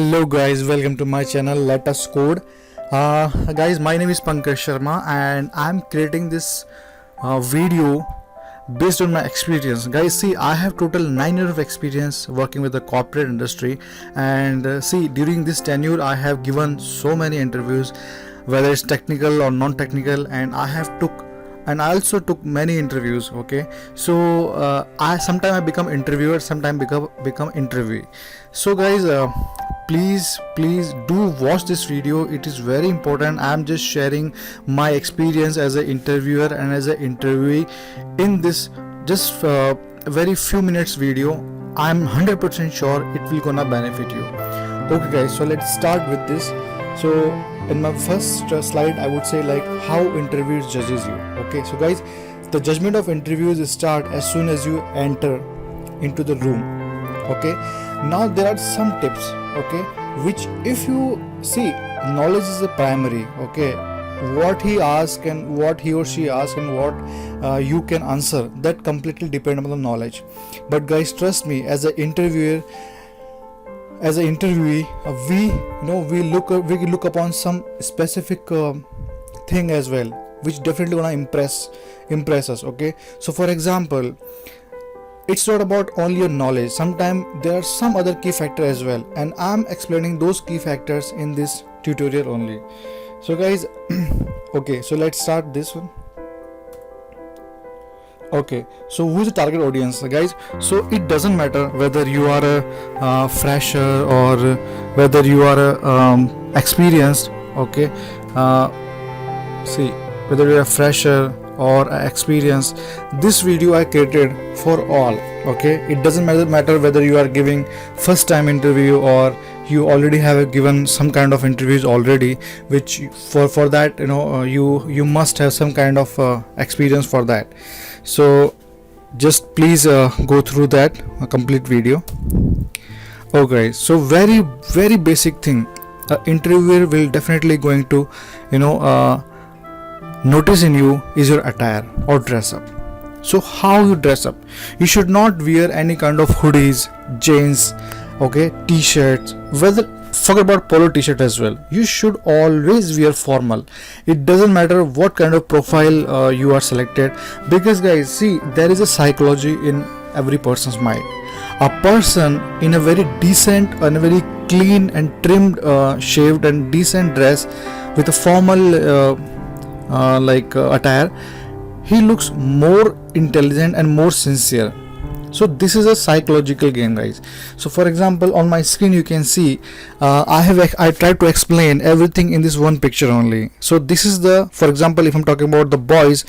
Hello guys, welcome to my channel Let Us Code. Guys, my name is Pankaj Sharma and I'm creating this video based on my experience. Guys, see, I have total 9 years of experience working with the corporate industry, and see, during this tenure I have given so many interviews, whether it's technical or non-technical, and I also took many interviews. Okay, so I sometimes I become interviewer, sometimes become interviewee. So guys, please do watch this video. It is very important. I'm just sharing my experience as an interviewer and as an interviewee in this just very few minutes video. I'm 100% sure it will gonna benefit you. Okay guys, so let's start with this. So in my first slide I would say like how interviews judges you. Okay, so guys, the judgment of interviews start as soon as you enter into the room. Okay, now there are some tips, okay, which if you see, knowledge is the primary. Okay, what he asks and what he or she asks and what you can answer, that completely depend on the knowledge. But guys, trust me, as an interviewee, we look upon some specific thing as well, which definitely gonna impress us. Okay, so for example, it's not about only your knowledge. Sometimes there are some other key factor as well, and I'm explaining those key factors in this tutorial only. So guys, okay, so let's start this one. Okay, so who's the target audience, guys? So it doesn't matter whether you are a fresher or whether you are a experienced. Okay, see, whether you're a fresher or experienced, this video I created for all. Okay, it doesn't matter whether you are giving first time interview or you already have given some kind of interviews already, which for that you must have some kind of experience for that. So just please go through that complete video. Okay, so very basic thing, interviewer will definitely going to notice in you is your attire or dress up. So how you dress up, you should not wear any kind of hoodies, jeans, okay, t-shirts, forget about polo t-shirt as well. You should always wear formal. It doesn't matter what kind of profile you are selected, because guys, see, there is a psychology in every person's mind. A person in a very decent and a very clean and trimmed, shaved and decent dress with a formal attire, he looks more intelligent and more sincere. So this is a psychological game, guys. So for example, on my screen you can see I tried to explain everything in this one picture only. So this is the, for example, if I'm talking about the boys,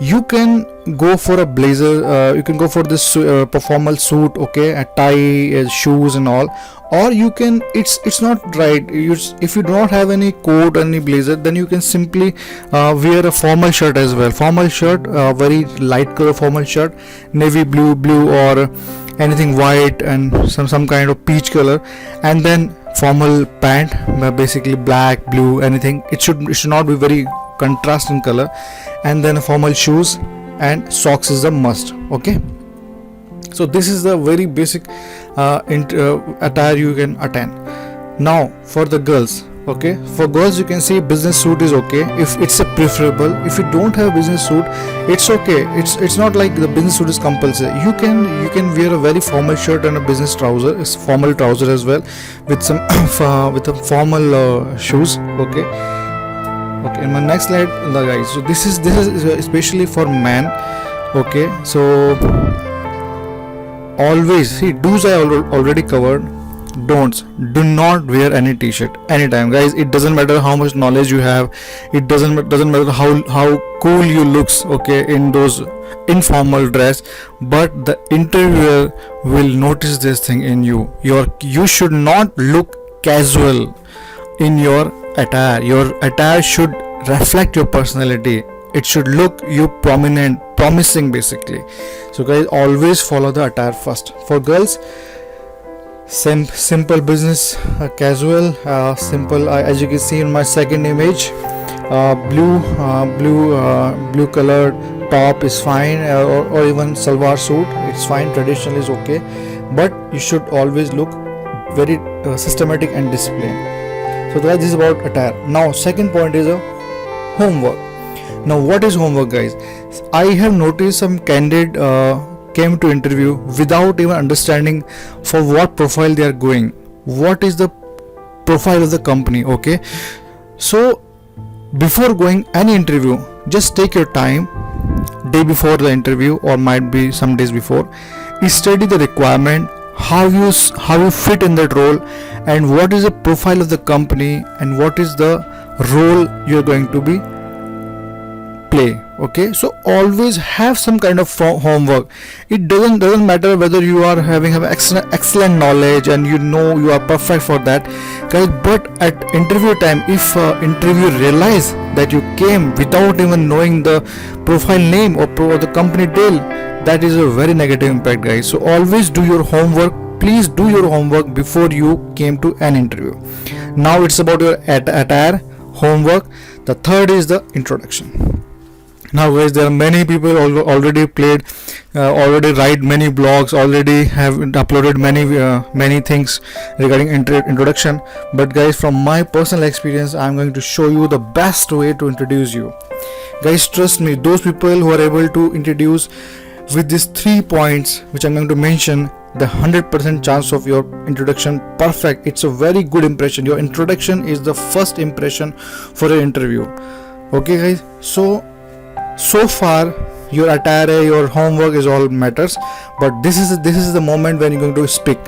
you can go for a blazer, you can go for this formal suit, okay, a tie, shoes and all, or you can, it's not right, if you do not have any coat, any blazer, then you can simply wear a formal shirt as well. Formal shirt, very light color formal shirt, navy blue or anything white and some kind of peach color, and then formal pant, basically black, blue, anything. It should not be very contrast in color, and then formal shoes and socks is a must. Okay, so this is the very basic attire you can attend. Now for the girls, okay, for girls you can see business suit is okay if it's a preferable. If you don't have business suit, it's okay. It's not like the business suit is compulsory. You can wear a very formal shirt and a business trouser, formal trouser as well, with some with a formal shoes. Okay, in my next slide, guys, so this is especially for men. Okay, so always see, do's I already covered. Don'ts: do not wear any t-shirt anytime, guys. It doesn't matter how much knowledge you have, it doesn't matter how cool you looks, okay, in those informal dress, but the interviewer will notice this thing in you. You should not look casual in your attire. Your attire should reflect your personality. It should look you prominent, promising basically. So guys, always follow the attire first. For girls, simple business, casual, simple, as you can see in my second image, blue colored top is fine, or even salwar suit, it's fine. Traditional is okay, but you should always look very systematic and disciplined. So guys, this is about attire. Now second point is a homework. Now what is homework, guys? I have noticed some candidate came to interview without even understanding for what profile they are going, what is the profile of the company. Okay, so before going any interview, just take your time, day before the interview or might be some days before, study the requirement, how you fit in that role, and what is the profile of the company, and what is the role you're going to be play. Okay, so always have some kind of homework. It doesn't matter whether you are having excellent knowledge and you are perfect for that, guys, but at interview time, if interview realize that you came without even knowing the profile name or the company deal, that is a very negative impact, guys. So always do your homework. Please do your homework before you came to an interview. Now it's about your attire, homework. The third is the introduction. Now guys, there are many people already already write many blogs, already have uploaded many things regarding introduction, but guys, from my personal experience, I'm going to show you the best way to introduce you. Guys, trust me, those people who are able to introduce with these 3 points which I'm going to mention, the 100% chance of your introduction perfect. It's a very good impression. Your introduction is the first impression for an interview. Okay guys, so far your attire, your homework is all matters, but this is the moment when you're going to speak.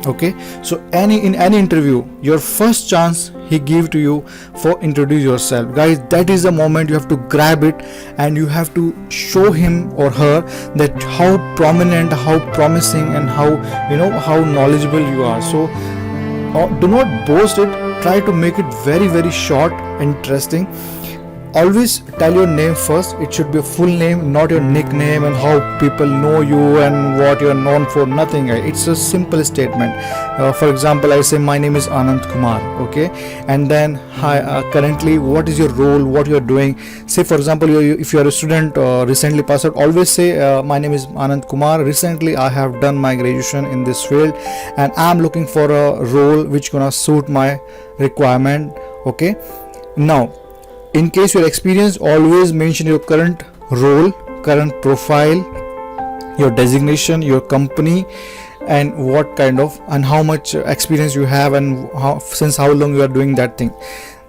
Okay, so in any interview, your first chance he give to you for introduce yourself, guys. That is the moment you have to grab it, and you have to show him or her that how prominent, how promising, and how knowledgeable you are. So do not boast it, try to make it very very short and interesting. Always tell your name first. It should be a full name, not your nickname and how people know you and what you are known for. Nothing. It's a simple statement. For example, I say my name is Anand Kumar. Okay, and then hi, currently what is your role, what you are doing. Say for example, if you are a student recently passed out, always say my name is Anand Kumar. Recently I have done my graduation in this field, and I am looking for a role which gonna suit my requirement. Okay, now, in case you're experienced, always mention your current role, current profile, your designation, your company, and what kind of and how much experience you have, and since how long you are doing that thing.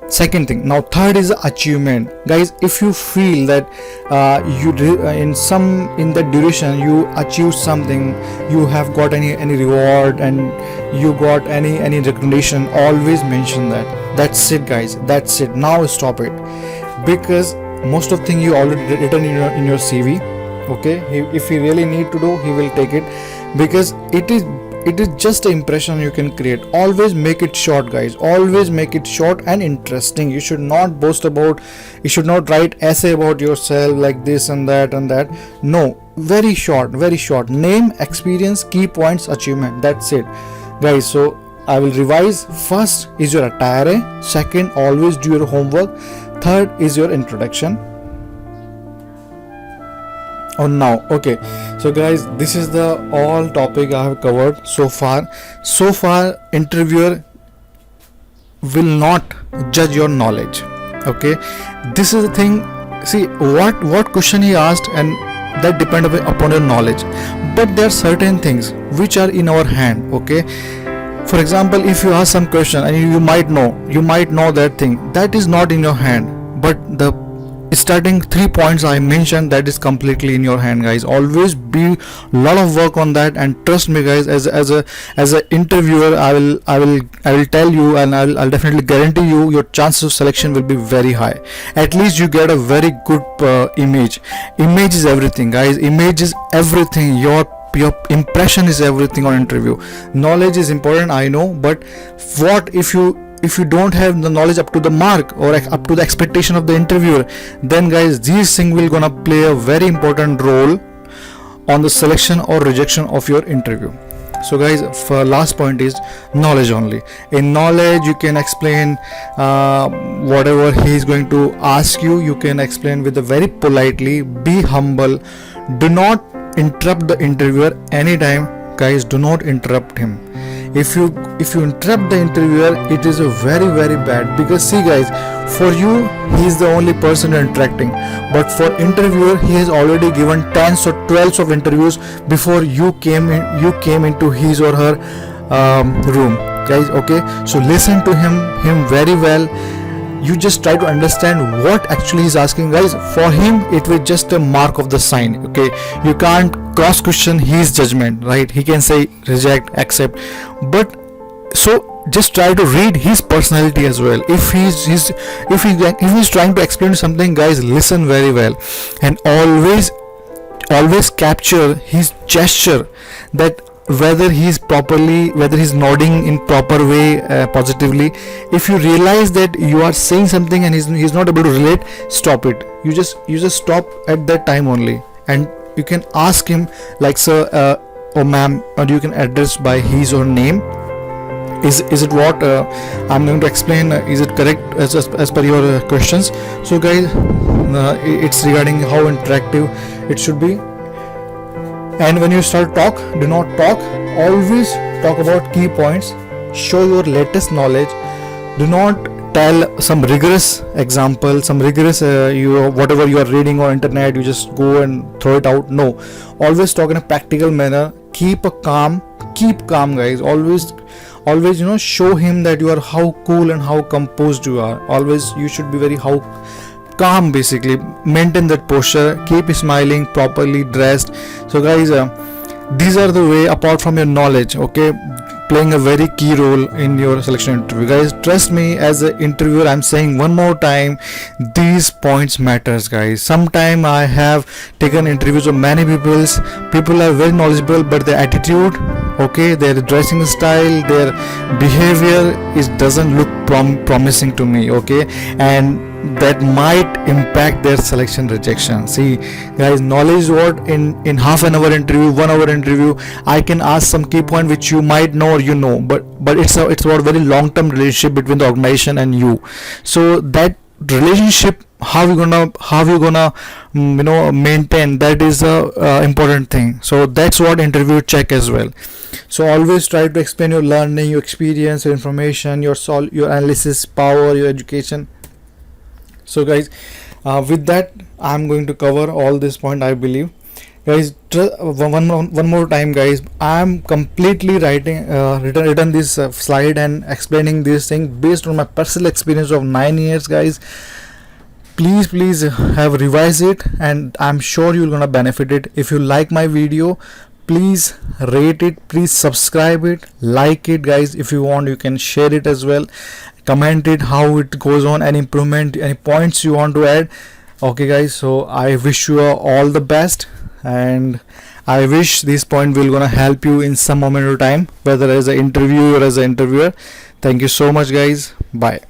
Second thing. Now third is achievement, guys. If you feel that in that duration you achieved something, you have got any reward, and you got any recognition, always mention that. That's it, guys, that's it. Now stop it, because most of thing you already written in your CV. Okay, if he really need to do, he will take it, because it is just an impression you can create. Always make it short, guys. Always make it short and interesting. You should not boast about, you should not write essay about yourself like this and that and that. No, very short, very short. Name, experience, key points, achievement. That's it, guys. So I will revise. First is your attire. Second, always do your homework. Third is your introduction. Now, okay, so guys, this is the all topic I have covered so far. Interviewer will not judge your knowledge. Okay, this is the thing. See what question he asked, and that depend upon your knowledge, but there are certain things which are in our hand. Okay, for example, if you ask some question and you might know that thing, that is not in your hand, but the starting 3 points I mentioned, that is completely in your hand, guys. Always be lot of work on that, and trust me, guys, as a interviewer, I will tell you, and I'll definitely guarantee you, your chances of selection will be very high. At least you get a very good image is everything, guys. Image is everything. Your impression is everything on interview. Knowledge is important, I know, but what if you don't have the knowledge up to the mark or up to the expectation of the interviewer, then guys, these things will gonna play a very important role on the selection or rejection of your interview. So guys, for last point is knowledge only. In knowledge, you can explain whatever he is going to ask you. You can explain with a very politely. Be humble. Do not interrupt the interviewer anytime, guys. Do not interrupt him. if you interrupt the interviewer, it is a very bad, because see guys, for you he is the only person you're interacting, but for interviewer he has already given tens or twelves of interviews before you came into his or her room, guys. Okay, so listen to him very well. You just try to understand what actually he's asking, guys. For him it was just a mark of the sign. Okay, you can't cross question his judgment, right? He can say reject, accept, but so just try to read his personality as well. If he's trying to explain something, guys, listen very well, and always capture his gesture, that whether he's nodding in proper way, positively. If you realize that you are saying something and he's not able to relate, stop it. You just stop at that time only, and you can ask him like, sir, or ma'am, or you can address by his or name. Is it what I'm going to explain, is it correct as per your questions? So guys, it's regarding how interactive it should be. And when you start talk, do not talk, always talk about key points, show your latest knowledge. Do not tell some rigorous example, some rigorous whatever you are reading on internet, you just go and throw it out. No, always talk in a practical manner. Keep calm, guys. Always show him that you are how cool and how composed you are. Always you should be very how calm, basically. Maintain that posture, keep smiling, properly dressed. So guys, these are the way, apart from your knowledge, okay, playing a very key role in your selection interview. Guys, trust me, as an interviewer, I'm saying one more time, these points matters, guys. Sometime I have taken interviews of many people are very knowledgeable, but their attitude, okay, their dressing style, their behavior doesn't look promising to me, okay, and that might impact their selection rejection. See guys, knowledge is what, in half an hour interview, 1 hour interview, I can ask some key point which you might know or you know, but it's about very long term relationship between the organization and you. So that relationship, how you gonna maintain, that is a important thing. So that's what interview check as well. So always try to explain your learning, your experience, your information, your analysis power, your education. So guys, with that, I'm going to cover all this point, I believe. Guys, one more time, guys, I'm completely written this slide and explaining this thing based on my personal experience of 9 years, guys. Please have revised it, and I'm sure you're gonna benefit it. If you like my video, please rate it, please subscribe it, like it, guys. If you want, you can share it as well, comment it how it goes on, any improvement, any points you want to add. Okay guys, so I wish you all the best, and I wish this point will gonna help you in some moment of time, whether as an interview or as an interviewer. Thank you so much, guys. Bye.